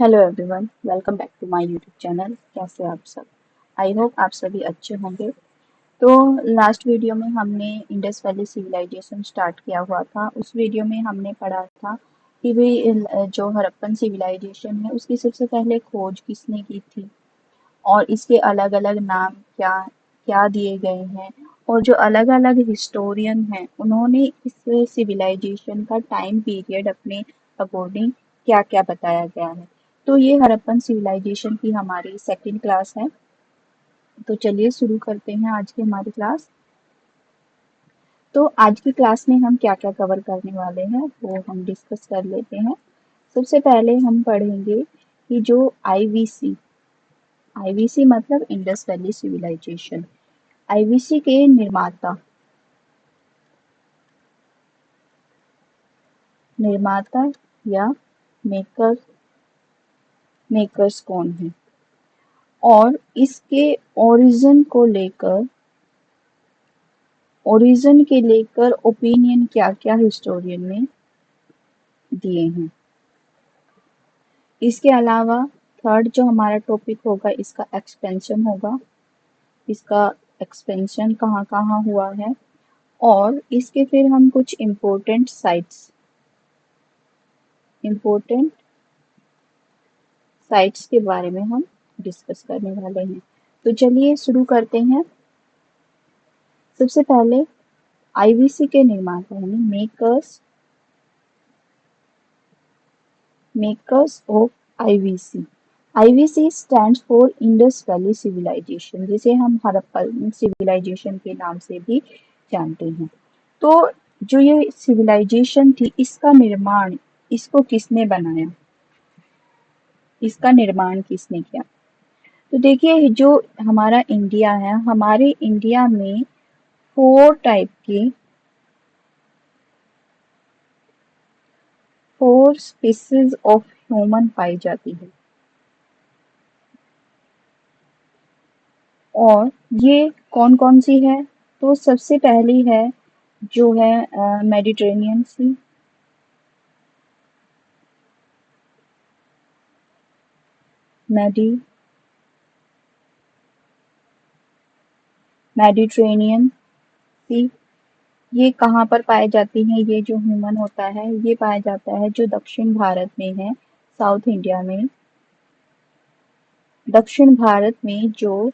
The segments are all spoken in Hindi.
Hello everyone, welcome back to my YouTube channel. कैसे हैं आप सब? आई होप आप सभी अच्छे होंगे। तो लास्ट वीडियो में हमने इंडस वैली सिविलाइजेशन स्टार्ट किया हुआ था। उस वीडियो में हमने पढ़ा था कि भाई जो हड़प्पन सिविलाइजेशन है उसकी सबसे पहले खोज किसने की थी और इसके अलग अलग नाम क्या क्या दिए गए हैं, और जो अलग अलग हिस्टोरियन हैं उन्होंने इस सिविलाइजेशन का टाइम पीरियड अपने अकॉर्डिंग क्या क्या बताया गया है। तो ये हड़प्पन सिविलाइजेशन की हमारी सेकंड क्लास है। तो चलिए शुरू करते हैं आज की हमारी क्लास। तो आज की क्लास में हम क्या क्या कवर करने वाले हैं वो हम डिस्कस कर लेते हैं। सबसे पहले हम पढ़ेंगे कि जो आईवीसी, आईवीसी मतलब इंडस वैली सिविलाइजेशन, आईवीसी के निर्माता निर्माता या मेकर मेकर्स कौन है, और इसके ओरिजिन के लेकर ओपिनियन क्या क्या हिस्टोरियन ने दिए हैं। इसके अलावा थर्ड जो हमारा टॉपिक होगा इसका एक्सपेंशन होगा, इसका एक्सपेंशन कहाँ कहाँ हुआ है, और इसके फिर हम कुछ इम्पोर्टेंट साइट्स के बारे में हम डिस्कस करने वाले हैं। तो चलिए शुरू करते हैं। सबसे पहले आईवीसी के निर्माता यानी makers of IVC. IVC stands for Indus valley civilization, जिसे हम हड़प्पन सिविलाइजेशन के नाम से भी जानते हैं। तो जो ये सिविलाइजेशन थी इसका निर्माण, इसको किसने बनाया, इसका निर्माण किसने किया? तो देखिए जो हमारा इंडिया है, हमारे इंडिया में फोर टाइप की, फोर स्पीसीज ऑफ ह्यूमन पाई जाती है। और ये कौन कौन सी है? तो सबसे पहली है जो है मेडिटेरेनियन सी, मेडी मेडिटेरेनियन सी। ये कहाँ पर पाए जाती हैं? ये जो ह्यूमन होता है ये पाया जाता है जो दक्षिण भारत में है, साउथ इंडिया में। दक्षिण भारत में जो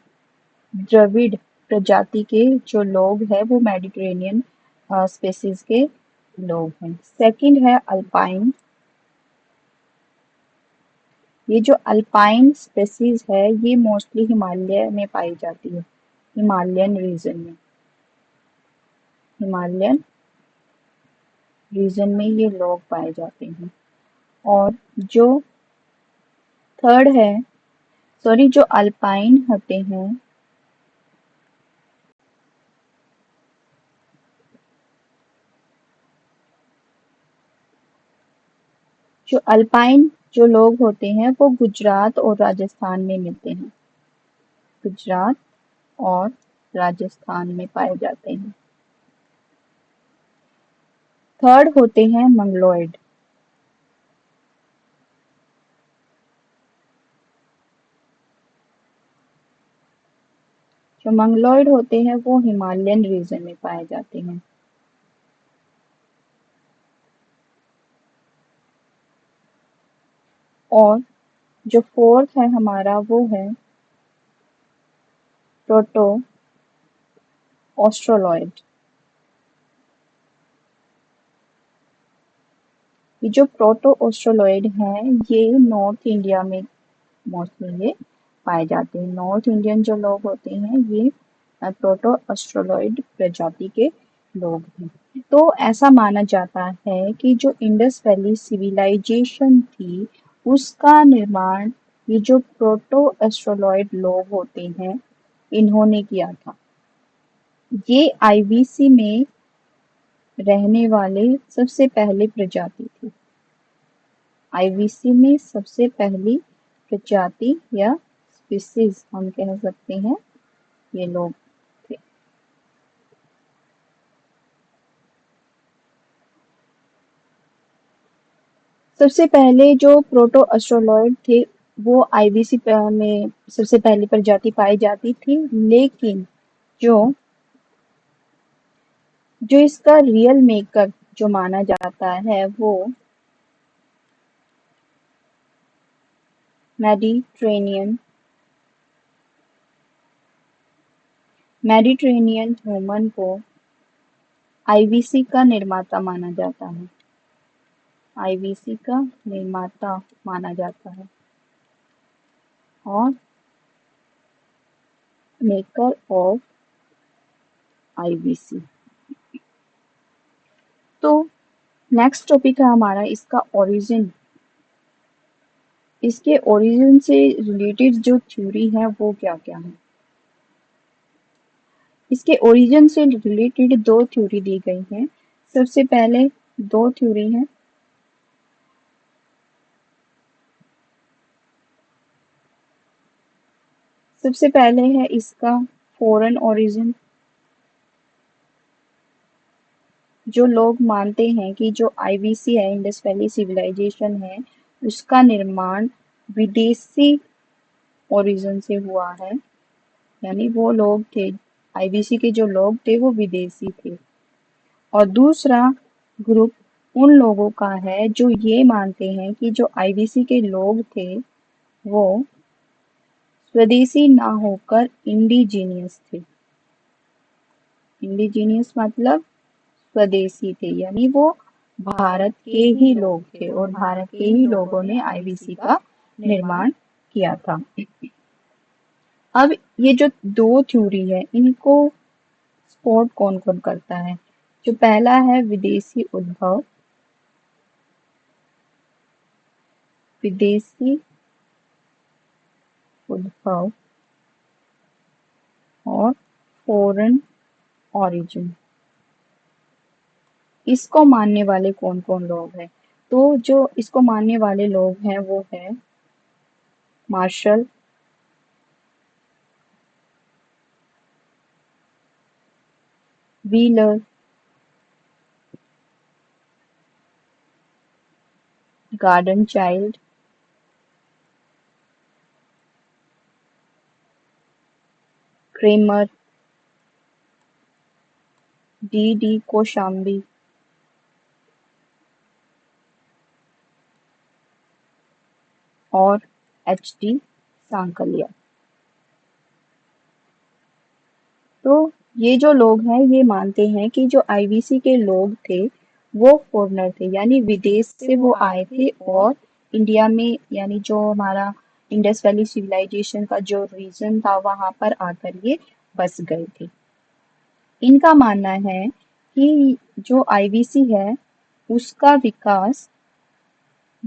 द्रविड़ प्रजाति के जो लोग हैं वो मेडिटेरेनियन स्पेसीज के लोग हैं। सेकंड है अल्पाइन। ये जो अल्पाइन स्पेसीज है ये मोस्टली हिमालय में पाई जाती है, हिमालयन रीजन में। हिमालयन रीजन में ये लोग पाए जाते हैं। और जो थर्ड है, सॉरी, जो अल्पाइन होते हैं, जो अल्पाइन जो लोग होते हैं वो गुजरात और राजस्थान में मिलते हैं, गुजरात और राजस्थान में पाए जाते हैं। थर्ड होते हैं मंगलोइड। जो मंगलोइड होते हैं वो हिमालयन रीजन में पाए जाते हैं। और जो फोर्थ है हमारा वो है प्रोटो ऑस्ट्रोलॉइड। ये जो प्रोटो ऑस्ट्रोलॉइड हैं ये नॉर्थ इंडिया में मोस्टली ये पाए जाते हैं। नॉर्थ इंडियन जो लोग होते हैं ये प्रोटो ऑस्ट्रोलॉइड प्रजाति के लोग हैं। तो ऐसा माना जाता है कि जो इंडस वैली सिविलाइजेशन थी उसका निर्माण ये जो प्रोटो ऑस्ट्रोलॉइड लोग होते हैं इन्होंने किया था। ये आईवीसी में रहने वाले सबसे पहले प्रजाति थे। आईवीसी में सबसे पहली प्रजाति या स्पीसीज हम कह सकते हैं ये लोग थे। सबसे पहले जो प्रोटो एस्ट्रोलॉइड थे वो आईबीसी में सबसे पहली प्रजाति पाई जाती थी, लेकिन जो जो इसका रियल मेकर जो माना जाता है वो मेडिट्रेनियन मेडिट्रेनियन ह्यूमन को आईबीसी का निर्माता माना जाता है। आईबीसी का निर्माता माना जाता है और मेकर ऑफ आईबीसी। तो नेक्स्ट टॉपिक है हमारा इसका ओरिजिन। इसके ओरिजिन से रिलेटेड जो थ्योरी है वो क्या क्या है। इसके ओरिजिन से रिलेटेड दो थ्योरी दी गई हैं। सबसे पहले दो थ्योरी हैं। सबसे पहले है इसका फॉरेन ओरिजिन। जो लोग मानते हैं कि जो आईबीसी है, इंडस वैली सिविलाइजेशन है, उसका निर्माण विदेशी ओरिजिन से हुआ है, यानी वो लोग थे, आईबीसी के जो लोग थे वो विदेशी थे। और दूसरा ग्रुप उन लोगों का है जो ये मानते हैं कि जो आईबीसी के लोग थे वो स्वदेशी ना होकर इंडिजीनियस थे। इंडिजीनियस मतलब स्वदेशी थे, यानी वो भारत के ही लोग थे और भारत के ही लोगों ने आईबीसी का निर्माण किया था। अब ये जो दो थ्योरी है इनको सपोर्ट कौन कौन करता है। जो पहला है विदेशी उद्भव और फॉरेन ओरिजिन। इसको मानने वाले कौन कौन लोग हैं। तो जो इसको मानने वाले लोग हैं वो है Marshall, Wheeler, Gordon Childe, Kramer, D Kosambi और एच.डी. सांकलिया। तो ये जो लोग हैं ये मानते हैं कि जो आईबीसी के लोग थे वो फॉरेनर थे, यानी विदेश से वो आए थे और इंडिया में, यानी जो हमारा इंडस वैली सिविलाइजेशन का जो रीजन था वहां पर आकर ये बस गए थे। इनका मानना है कि जो आईबीसी है उसका विकास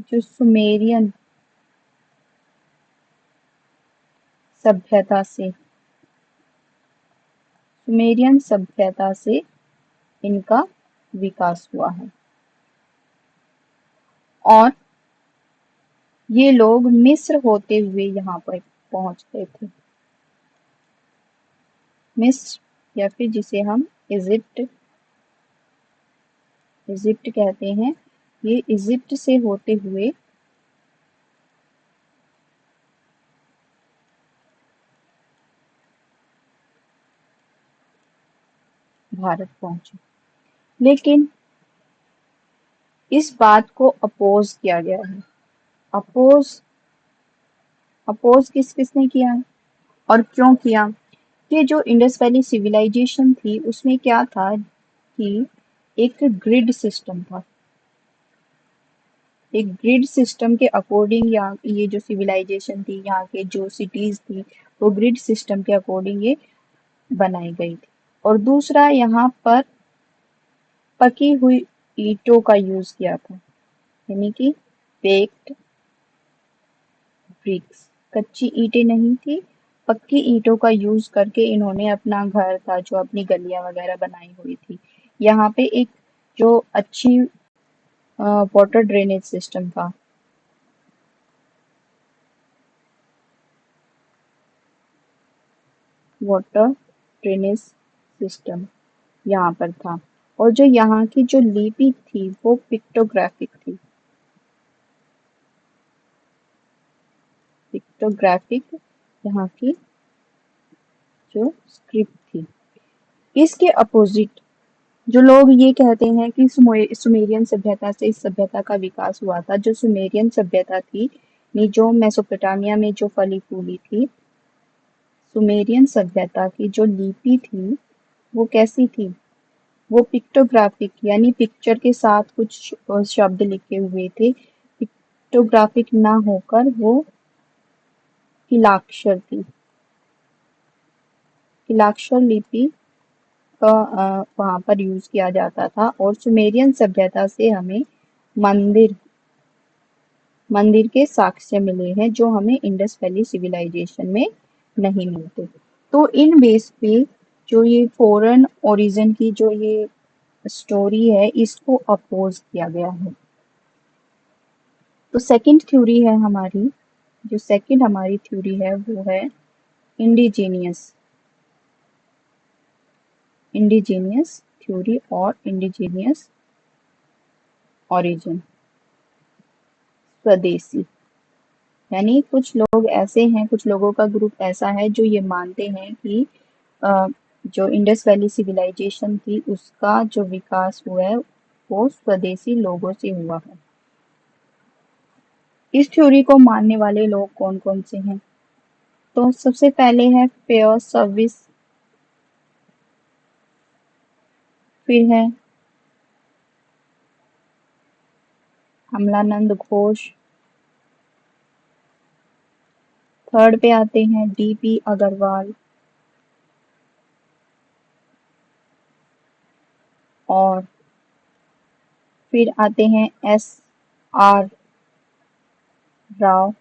जो सभ्यता से सुमेरियन सभ्यता से इनका विकास हुआ है। और ये लोग मिस्र होते हुए यहाँ पर पहुंच गए थे। मिस्र या फिर जिसे हम इजिप्ट इजिप्ट कहते हैं, ये इजिप्ट से होते हुए भारत पहुंचे। लेकिन इस बात को अपोज किया गया है। अपोज अपोज किस किसने किया है और क्यों किया। ये जो इंडस वैली सिविलाइजेशन थी उसमें क्या था कि एक ग्रिड सिस्टम था। एक ग्रिड सिस्टम के अकॉर्डिंग यहाँ ये जो सिविलाइजेशन थी, यहाँ के जो सिटीज थी, वो ग्रिड सिस्टम के अकॉर्डिंग ये बनाई गई थी। और दूसरा यहाँ पर पकी हुई ईंटों का यूज किया था, यानी कि बेक्ड ब्रिक्स, कच्ची ईंटें नहीं थी, पक्की ईंटों का यूज करके इन्होंने अपना घर था जो अपनी गलियां वगैरह बनाई हुई थी। यहाँ पे एक जो अच्छी वाटर ड्रेनेज सिस्टम था, वाटर ड्रेनेज सिस्टम यहाँ पर था। और जो यहाँ की जो लिपि थी वो पिक्टोग्राफिक थी। पिक्टोग्राफिक यहाँ की जो स्क्रिप्ट थी। इसके अपोजिट जो लोग ये कहते हैं कि सुमेरियन सभ्यता से इस सभ्यता का विकास हुआ था। जो सुमेरियन सभ्यता थी ये जो मेसोपोटामिया में जो फली फूली थी, सुमेरियन सभ्यता की जो लिपि थी वो कैसी थी? वो पिक्टोग्राफिक यानी पिक्चर के साथ कुछ शब्द लिखे हुए थे। पिक्टोग्राफिक ना होकर वो तिलाक्षर थी। तिलाक्षर लिपि का वहाँ पर यूज किया जाता था। और सुमेरियन सभ्यता से हमें मंदिर मंदिर के साक्ष्य मिले हैं जो हमें इंडस वैली सिविलाइजेशन में नहीं मिलते। तो इन बेस पे जो ये फॉरेन ओरिजिन की जो ये स्टोरी है इसको अपोज किया गया है। तो सेकंड थ्योरी है हमारी, जो सेकंड हमारी थ्योरी है वो है इंडिजीनियस इंडिजीनियस थ्योरी और इंडिजीनियस ओरिजिन, स्वदेशी। यानी कुछ लोग ऐसे हैं, कुछ लोगों का ग्रुप ऐसा है जो ये मानते हैं कि जो इंडस वैली सिविलाइजेशन थी उसका जो विकास हुआ है वो स्वदेशी लोगों से हुआ है। इस थ्योरी को मानने वाले लोग कौन कौन से हैं? तो सबसे पहले है फेयर सर्विस, फिर है अमलानंद घोष, थर्ड पे आते हैं डीपी अग्रवाल, और फिर आते हैं एस आर राव,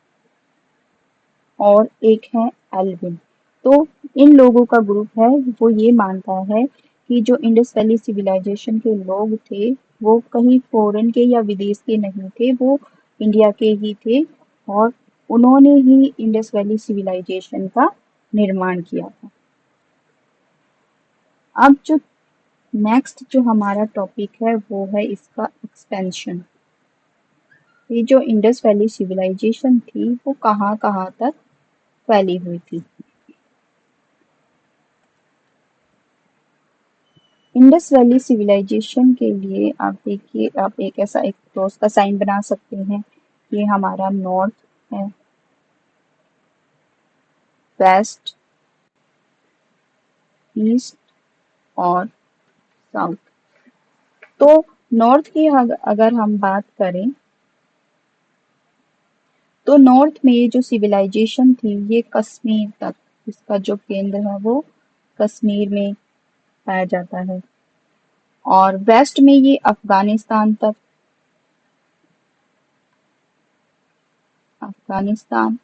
और एक है एल्विन। तो इन लोगों का ग्रुप है वो ये मानता है कि जो इंडस वैली सिविलाइजेशन के लोग थे वो कहीं फॉरेन के या विदेश के नहीं थे, वो इंडिया के ही थे और उन्होंने ही इंडस वैली सिविलाइजेशन का निर्माण किया था। अब जो नेक्स्ट जो हमारा टॉपिक है वो है इसका एक्सपेंशन। ये जो इंडस वैली सिविलाइजेशन थी वो कहाँ कहाँ तक फैली हुई थी? इंडस वैली सिविलाइजेशन के लिए आप देखिए, आप एक ऐसा एक क्रॉस का साइन बना सकते हैं। ये हमारा नॉर्थ है, वेस्ट, ईस्ट और साउथ। तो नॉर्थ की अगर हम बात करें तो नॉर्थ में ये जो सिविलाइजेशन थी ये कश्मीर तक, इसका जो केंद्र है वो कश्मीर में पाया जाता है। और वेस्ट में ये अफगानिस्तान तक, अफगानिस्तान,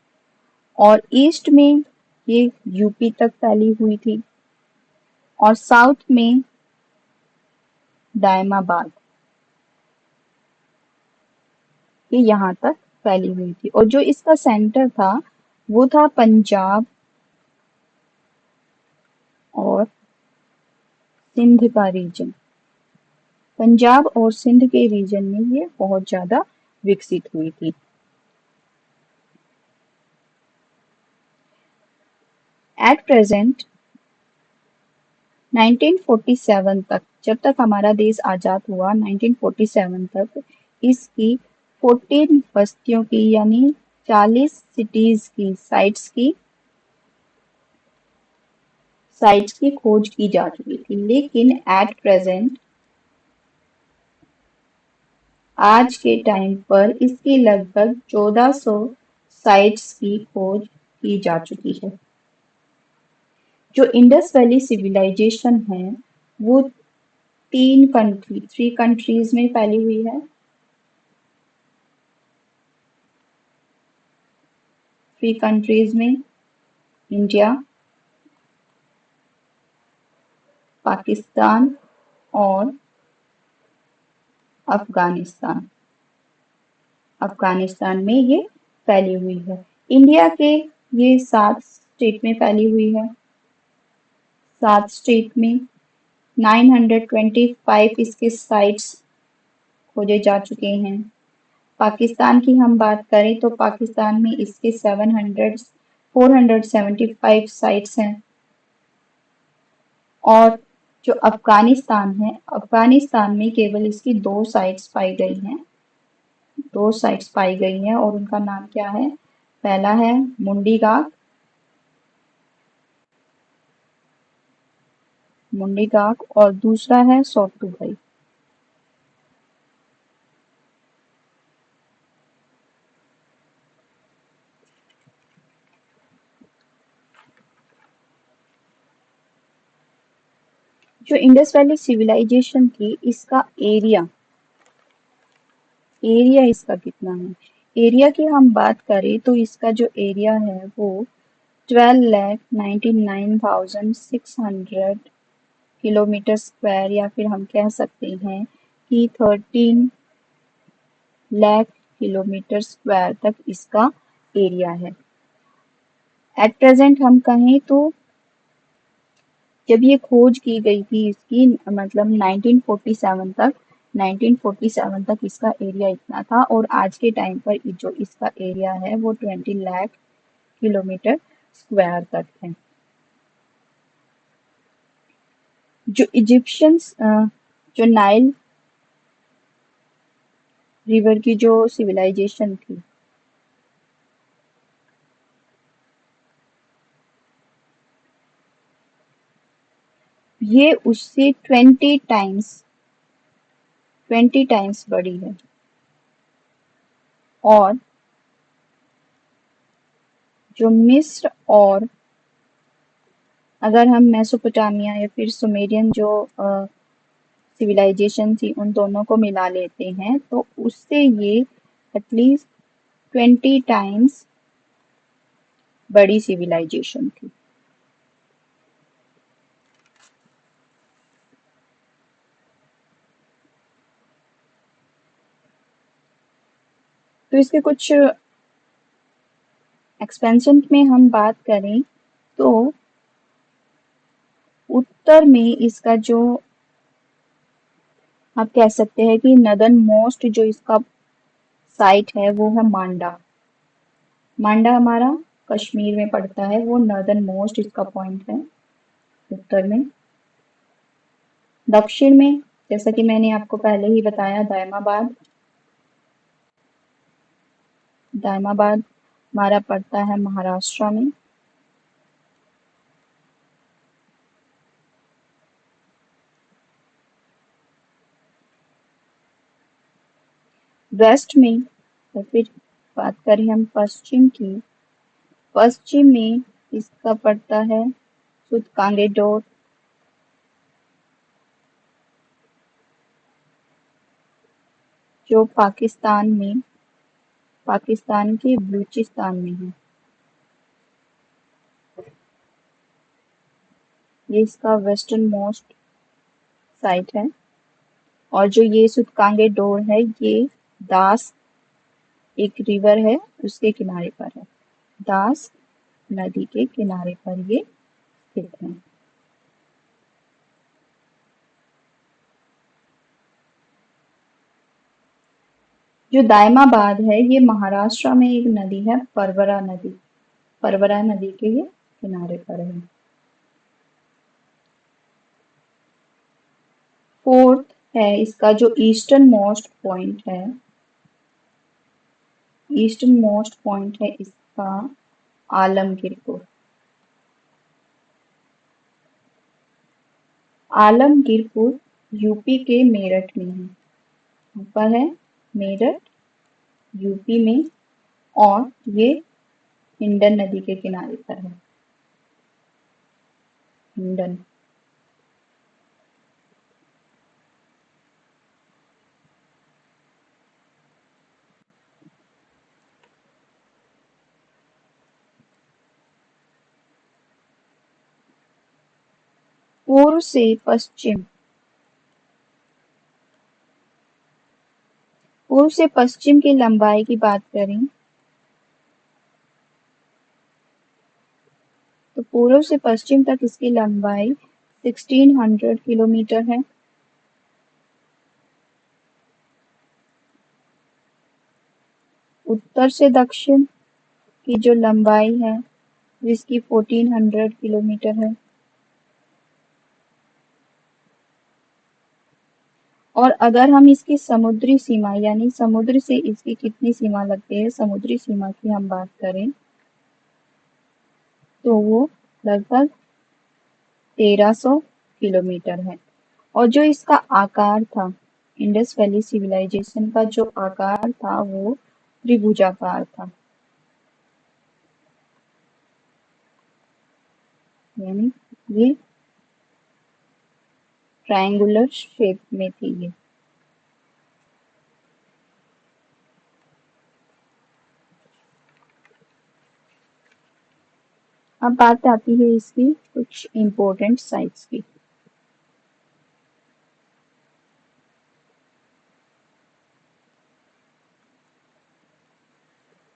और ईस्ट में ये यूपी तक फैली हुई थी, और साउथ में दायमाबाद, ये यहाँ तक फैली हुई थी। और जो इसका सेंटर था वो था पंजाब और सिंध का रीजन। पंजाब और सिंध के रीजन में ये बहुत ज्यादा विकसित हुई थी। एट प्रेजेंट 1947 तक, जब तक हमारा देश आजाद हुआ 1947 तक, इसकी 14 बस्तियों की यानी 40 सिटीज की साइट्स की खोज की जा चुकी थी। लेकिन एट प्रेजेंट आज के टाइम पर इसकी लगभग 1400 साइट्स की खोज की जा चुकी है। जो इंडस वैली सिविलाइजेशन है वो थ्री कंट्रीज में फैली हुई है। थ्री कंट्रीज में इंडिया, पाकिस्तान और अफगानिस्तान। अफगानिस्तान में ये फैली हुई है। इंडिया के ये 7 स्टेट में फैली हुई है। 7 स्टेट में 925 इसके साइट्स खोजे जा चुके हैं। पाकिस्तान की हम बात करें तो पाकिस्तान में इसके 475 साइट्स हैं। और जो अफगानिस्तान है, अफगानिस्तान में केवल इसकी 2 साइट्स पाई गई हैं। 2 साइट्स पाई गई हैं और उनका नाम क्या है? पहला है मुंडीगाक और दूसरा है सोटुभाई। जो इंडस वैली सिविलाइजेशन थी, इसका एरिया इसका कितना है? एरिया की हम बात करें तो इसका जो एरिया है वो 12,99,600 किलोमीटर स्क्वायर, या फिर हम कह सकते हैं कि 13 लाख किलोमीटर स्क्वायर तक इसका एरिया है। एट प्रेजेंट हम कहें तो जब ये खोज की गई थी इसकी, मतलब 1947 तक इसका एरिया इतना था, और आज के टाइम पर जो इसका एरिया है वो 20 लाख किलोमीटर स्क्वायर तक है। जो इजिप्शियंस जो नाइल रिवर की जो सिविलाइजेशन थी, ये उससे 20 टाइम्स बड़ी है। और जो मिस्र और अगर हम मेसोपोटामिया या फिर सुमेरियन जो सिविलाइजेशन थी उन दोनों को मिला लेते हैं तो उससे ये एटलीस्ट 20 टाइम्स बड़ी सिविलाइजेशन थी। तो इसके कुछ एक्सपेंशन में हम बात करें तो उत्तर में इसका जो आप कह सकते हैं कि नदर्न मोस्ट जो इसका साइट है वो है मांडा। मांडा हमारा कश्मीर में पड़ता है, वो नदर्न मोस्ट इसका पॉइंट है उत्तर में। दक्षिण में जैसा कि मैंने आपको पहले ही बताया, दायमाबाद। दायमाबाद हमारा पड़ता है महाराष्ट्र में। वेस्ट में, या फिर बात करें हम पश्चिम की, पश्चिम में इसका पड़ता है सुदकांगेडोर, जो पाकिस्तान के बलूचिस्तान में है। ये इसका वेस्टर्न मोस्ट साइट है। और जो ये सुदकांगेडोर है, ये दास एक रिवर है उसके किनारे पर है। दास नदी के किनारे पर ये स्थित है। जो दायमाबाद है ये महाराष्ट्र में एक नदी है, परवरा नदी। परवरा नदी के ये किनारे पर है। फोर्थ है इसका जो ईस्टर्न मोस्ट पॉइंट है, ईस्टर्न मोस्ट पॉइंट है इसका आलमगीरपुर। आलमगीरपुर यूपी के मेरठ में है। ऊपर है मेरठ, यूपी में, और ये हिंडन नदी के किनारे पर है। हिंडन। पूर्व से पश्चिम, पूर्व से पश्चिम की लंबाई की बात करें तो पूर्व से पश्चिम तक इसकी लंबाई 1600 किलोमीटर है। उत्तर से दक्षिण की जो लंबाई है जिसकी 1400 किलोमीटर है। और अगर हम इसकी समुद्री सीमा यानी समुद्र से इसकी कितनी सीमा लगती है, समुद्री सीमा की हम बात करें तो वो लगभग 1300 किलोमीटर है। और जो इसका आकार था, इंडस वैली सिविलाइजेशन का जो आकार था वो त्रिभुजाकार था, यानी ये ट्रायंगुलर शेप में थी ये। अब बात आती है इसकी कुछ इम्पोर्टेंट साइट्स की।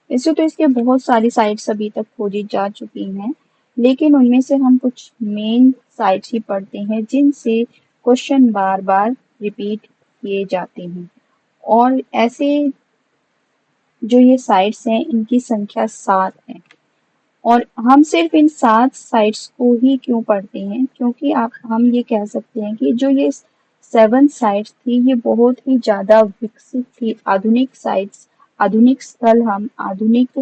ऐसे तो इसके बहुत सारी साइट्स अभी तक खोजी जा चुकी हैं, लेकिन उनमें से हम कुछ मेन साइट्स ही पढ़ते हैं जिनसे क्वेश्चन बार बार रिपीट किए जाते हैं। और ऐसे जो ये साइट्स हैं इनकी संख्या 7 है। और हम सिर्फ इन 7 साइट्स को ही क्यों पढ़ते हैं, क्योंकि आप हम ये कह सकते हैं कि जो ये 7 साइट्स थी ये बहुत ही ज्यादा विकसित थी, आधुनिक साइट्स, आधुनिक स्थल, हम आधुनिक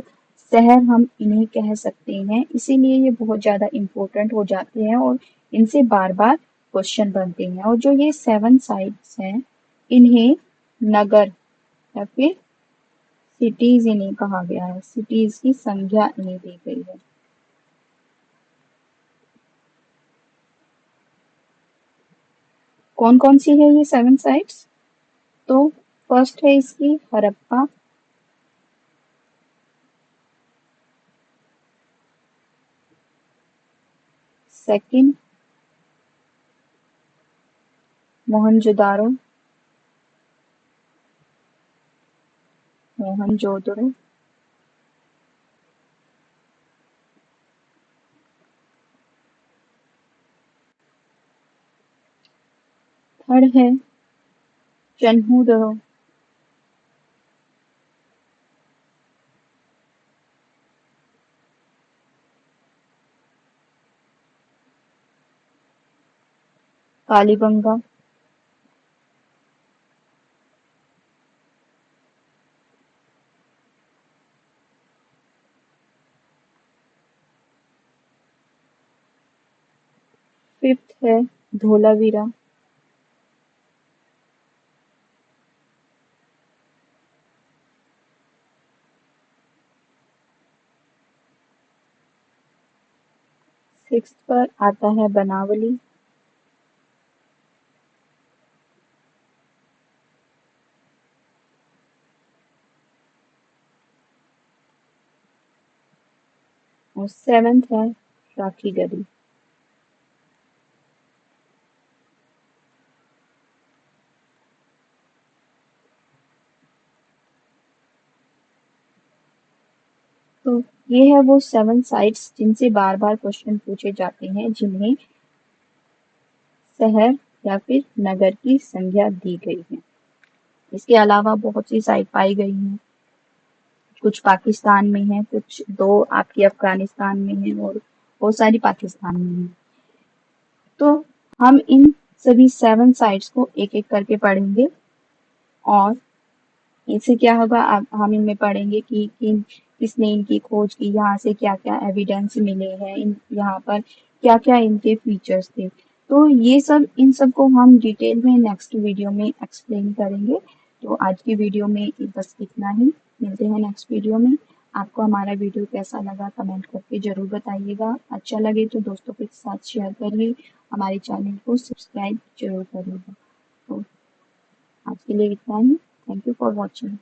शहर हम इन्हें कह सकते हैं। इसीलिए ये बहुत ज्यादा इम्पोर्टेंट हो जाते हैं और इनसे बार बार क्वेश्चन बनते हैं। और जो ये 7 साइट्स हैं इन्हें नगर या फिर सिटीज इन्हें कहा गया है, सिटीज की संज्ञा इन्हें दी गई है। कौन कौन सी है ये 7 साइट्स? तो फर्स्ट है इसकी हड़प्पा, सेकंड मोहनजोदारो, मोहनजोदड़ो, थर्ड है चन्हूदड़ो, कालीबंगा, फिफ्थ है धोलावीरा, सिक्स्थ पर आता है बनावली, और सेवेंथ है राखी गढ़ी। तो ये है वो 7 साइट्स जिनसे बार बार क्वेश्चन पूछे जाते हैं, जिन्हें शहर या फिर नगर की संज्ञा दी गई है। इसके अलावा बहुत सी साइट पाई गई हैं, कुछ पाकिस्तान में है, कुछ 2 आपकी अफगानिस्तान में है और बहुत सारी पाकिस्तान में है। तो हम इन सभी 7 साइट्स को एक एक करके पढ़ेंगे और इससे क्या होगा, अब हम इनमें पढ़ेंगे कि किसने इनकी खोज की, यहाँ से क्या क्या एविडेंस मिले हैं, इन यहाँ पर क्या क्या इनके फीचर्स थे। तो ये सब इन सब को हम डिटेल में नेक्स्ट वीडियो में एक्सप्लेन करेंगे। तो आज की वीडियो में बस इतना ही, मिलते हैं नेक्स्ट वीडियो में। आपको हमारा वीडियो कैसा लगा कमेंट करके जरूर बताइएगा, अच्छा लगे तो दोस्तों के साथ शेयर करिए, हमारे चैनल को सब्सक्राइब जरूर करिएगा। तो आज के लिए इतना ही, थैंक यू फॉर वॉचिंग।